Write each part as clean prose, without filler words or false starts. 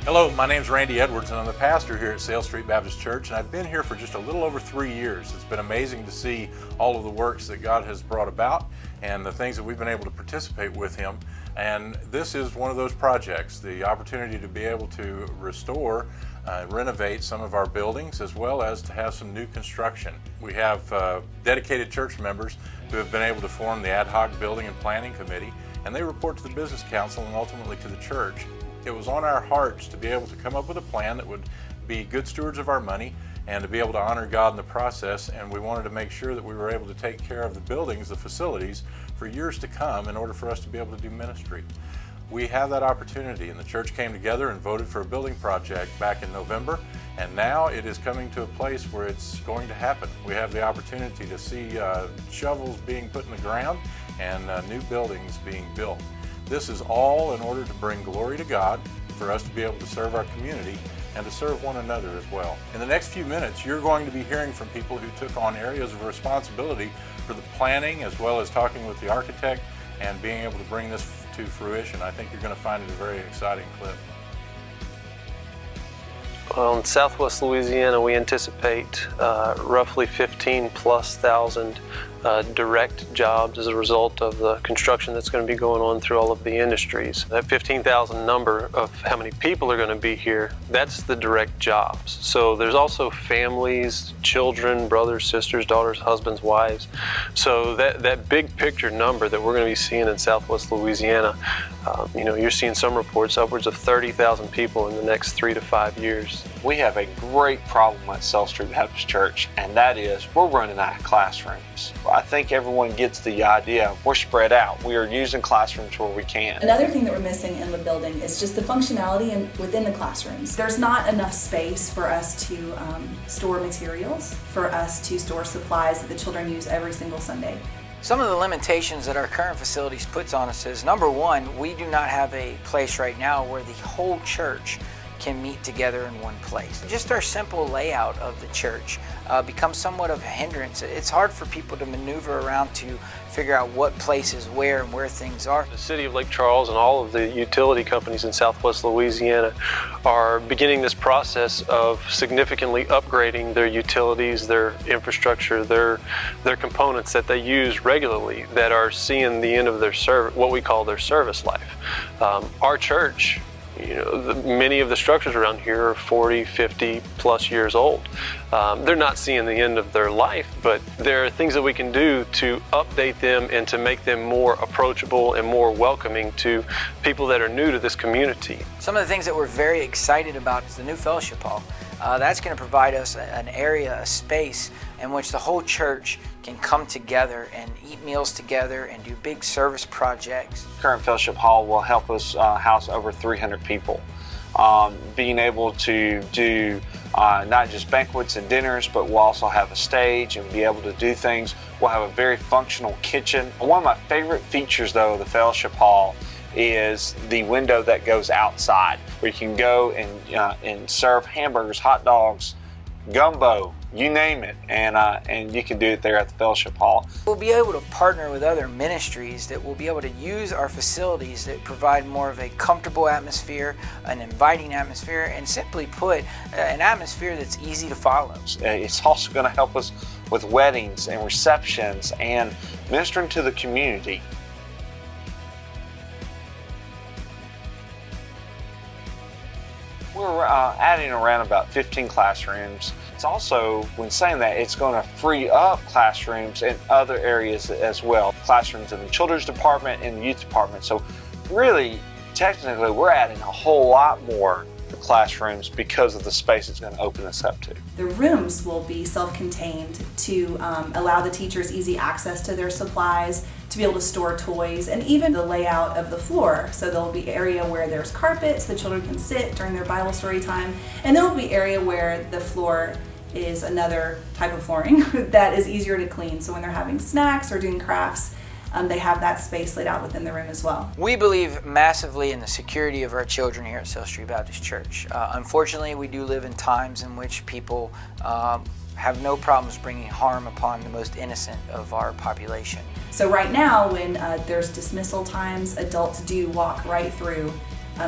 Hello, my name's Randy Edwards and I'm the pastor here at Sale Street Baptist Church, and I've been here for just a little over 3 years. It's been amazing to see all of the works that God has brought about and the things that we've been able to participate with Him. And this is one of those projects, the opportunity to be able to restore, renovate some of our buildings, as well as to have some new construction. We have dedicated church members who have been able to form the ad hoc building and planning committee, and they report to the business council and ultimately to the church. It was on our hearts to be able to come up with a plan that would be good stewards of our money and to be able to honor God in the process, and we wanted to make sure that we were able to take care of the buildings, the facilities, for years to come in order for us to be able to do ministry. We have that opportunity, and the church came together and voted for a building project back in November, and now it is coming to a place where it's going to happen. We have the opportunity to see shovels being put in the ground and new buildings being built. This is all in order to bring glory to God, for us to be able to serve our community and to serve one another as well. In the next few minutes, you're going to be hearing from people who took on areas of responsibility for the planning, as well as talking with the architect and being able to bring this to fruition. I think you're going to find it a very exciting clip. Well, in Southwest Louisiana, we anticipate roughly 15,000+ direct jobs as a result of the construction that's going to be going on through all of the industries. That 15,000 number of how many people are going to be here, that's the direct jobs. So there's also families, children, brothers, sisters, daughters, husbands, wives. So that big picture number that we're going to be seeing in Southwest Louisiana, you're seeing some reports upwards of 30,000 people in the next 3 to 5 years. We have a great problem at Sale Street Baptist Church, and that is we're running out of classrooms. I think everyone gets the idea. We're spread out. We are using classrooms where we can. Another thing that we're missing in the building is just the functionality within the classrooms. There's not enough space for us to store materials, for us to store supplies that the children use every single Sunday. Some of the limitations that our current facilities puts on us is, number one, we do not have a place right now where the whole church can meet together in one place. Just our simple layout of the church becomes somewhat of a hindrance. It's hard for people to maneuver around to figure out what place is where and where things are. The city of Lake Charles and all of the utility companies in Southwest Louisiana are beginning this process of significantly upgrading their utilities, their infrastructure, their components that they use regularly that are seeing the end of their what we call their service life. Our church, many of the structures around here are 40, 50+ years old. They're not seeing the end of their life, but there are things that we can do to update them and to make them more approachable and more welcoming to people that are new to this community. Some of the things that we're very excited about is the new fellowship hall. That's going to provide us an area, a space in which the whole church can come together and eat meals together and do big service projects. Current fellowship hall will help us house over 300 people. Being able to do not just banquets and dinners, but we'll also have a stage and be able to do things. We'll have a very functional kitchen. One of my favorite features, though, of the fellowship hall is the window that goes outside, where you can go and serve hamburgers, hot dogs, gumbo, you name it, and you can do it there at the fellowship hall. We'll be able to partner with other ministries that will be able to use our facilities that provide more of a comfortable atmosphere, an inviting atmosphere, and simply put, an atmosphere that's easy to follow. It's also going to help us with weddings and receptions and ministering to the community. We're adding around about 15 classrooms. It's also, when saying that, it's going to free up classrooms in other areas as well. Classrooms in the children's department and the youth department. So really, technically, we're adding a whole lot more classrooms because of the space it's going to open us up to. The rooms will be self-contained to allow the teachers easy access to their supplies, to be able to store toys, and even the layout of the floor. So there'll be area where there's carpets, the children can sit during their Bible story time, and there'll be area where the floor is another type of flooring that is easier to clean. So when they're having snacks or doing crafts, they have that space laid out within the room as well. We believe massively in the security of our children here at Sale Street Baptist Church. Unfortunately, we do live in times in which people have no problems bringing harm upon the most innocent of our population. So right now, when there's dismissal times, adults do walk right through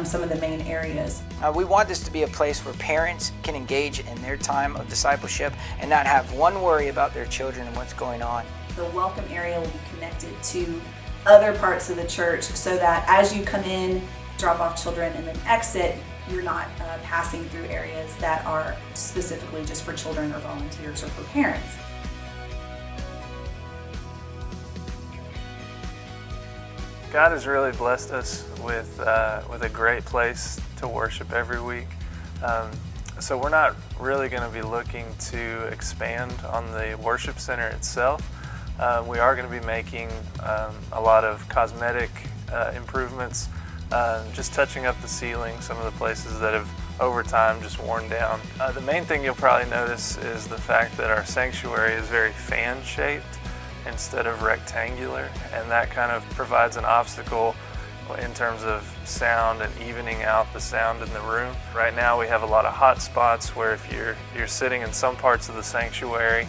some of the main areas. We want this to be a place where parents can engage in their time of discipleship and not have one worry about their children and what's going on. The welcome area will be connected to other parts of the church so that as you come in, drop off children, and then exit, you're not passing through areas that are specifically just for children or volunteers or for parents. God has really blessed us with a great place to worship every week. So we're not really going to be looking to expand on the worship center itself. We are going to be making a lot of cosmetic improvements, just touching up the ceiling, some of the places that have over time just worn down. The main thing you'll probably notice is the fact that our sanctuary is very fan-shaped instead of rectangular, and that kind of provides an obstacle in terms of sound and evening out the sound in the room. Right now we have a lot of hot spots where if you're sitting in some parts of the sanctuary,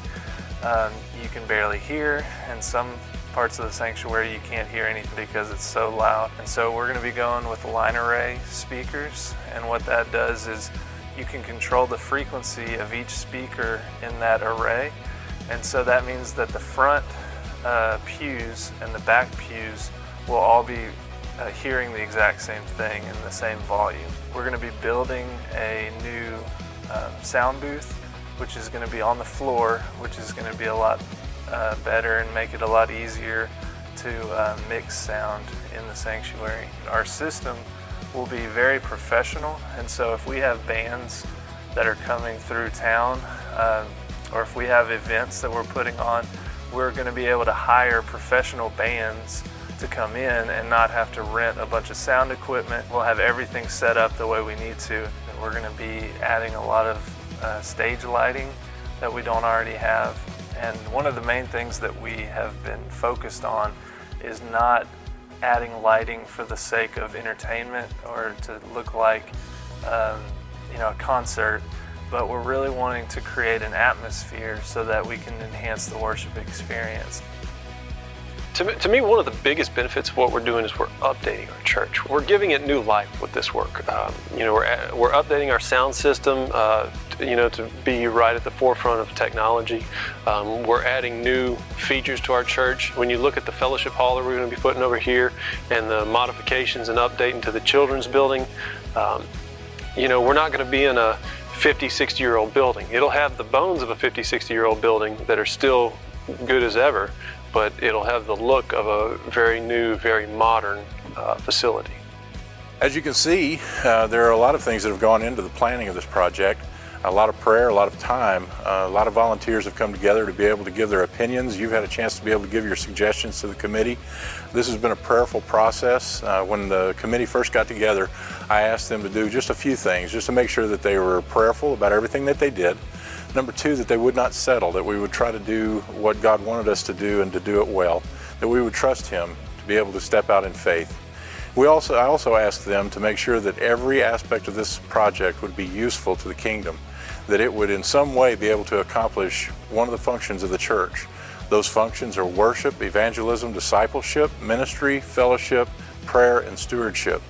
you can barely hear, and some parts of the sanctuary you can't hear anything because it's so loud. And so we're going to be going with line array speakers, and what that does is you can control the frequency of each speaker in that array. And so that means that the front pews and the back pews will all be hearing the exact same thing in the same volume. We're going to be building a new sound booth, which is going to be on the floor, which is going to be a lot better and make it a lot easier to mix sound in the sanctuary. Our system will be very professional, and so if we have bands that are coming through town, or if we have events that we're putting on, we're going to be able to hire professional bands to come in and not have to rent a bunch of sound equipment. We'll have everything set up the way we need to. And we're going to be adding a lot of stage lighting that we don't already have. And one of the main things that we have been focused on is not adding lighting for the sake of entertainment or to look like a concert, but we're really wanting to create an atmosphere so that we can enhance the worship experience. To me, one of the biggest benefits of what we're doing is we're updating our church. We're giving it new life with this work. We're updating our sound system, to be right at the forefront of technology. We're adding new features to our church. When you look at the fellowship hall that we're going to be putting over here and the modifications and updating to the children's building, we're not going to be in a 50, 60-year-old building. It'll have the bones of a 50, 60-year-old building that are still good as ever, but it'll have the look of a very new, very modern facility. As you can see, there are a lot of things that have gone into the planning of this project. A lot of prayer, a lot of time, a lot of volunteers have come together to be able to give their opinions. You've had a chance to be able to give your suggestions to the committee. This has been a prayerful process. When the committee first got together, I asked them to do just a few things, just to make sure that they were prayerful about everything that they did. Number two, that they would not settle, that we would try to do what God wanted us to do and to do it well, that we would trust Him to be able to step out in faith. I also asked them to make sure that every aspect of this project would be useful to the kingdom, that it would in some way be able to accomplish one of the functions of the church. Those functions are worship, evangelism, discipleship, ministry, fellowship, prayer, and stewardship.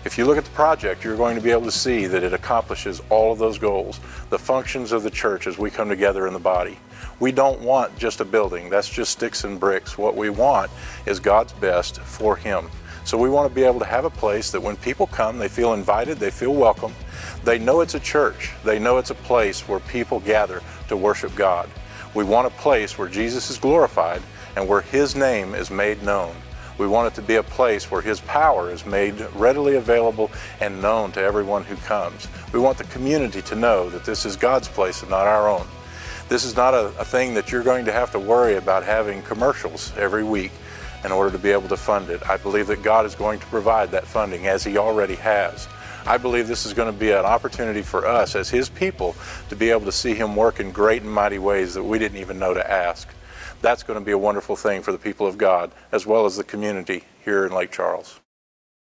If you look at the project, you're going to be able to see that it accomplishes all of those goals, the functions of the church as we come together in the body. We don't want just a building. That's just sticks and bricks. What we want is God's best for Him. So we want to be able to have a place that when people come, they feel invited, they feel welcome. They know it's a church. They know it's a place where people gather to worship God. We want a place where Jesus is glorified and where His name is made known. We want it to be a place where His power is made readily available and known to everyone who comes. We want the community to know that this is God's place and not our own. This is not a thing that you're going to have to worry about having commercials every week in order to be able to fund it. I believe that God is going to provide that funding as He already has. I believe this is going to be an opportunity for us as His people to be able to see Him work in great and mighty ways that we didn't even know to ask. That's going to be a wonderful thing for the people of God as well as the community here in Lake Charles.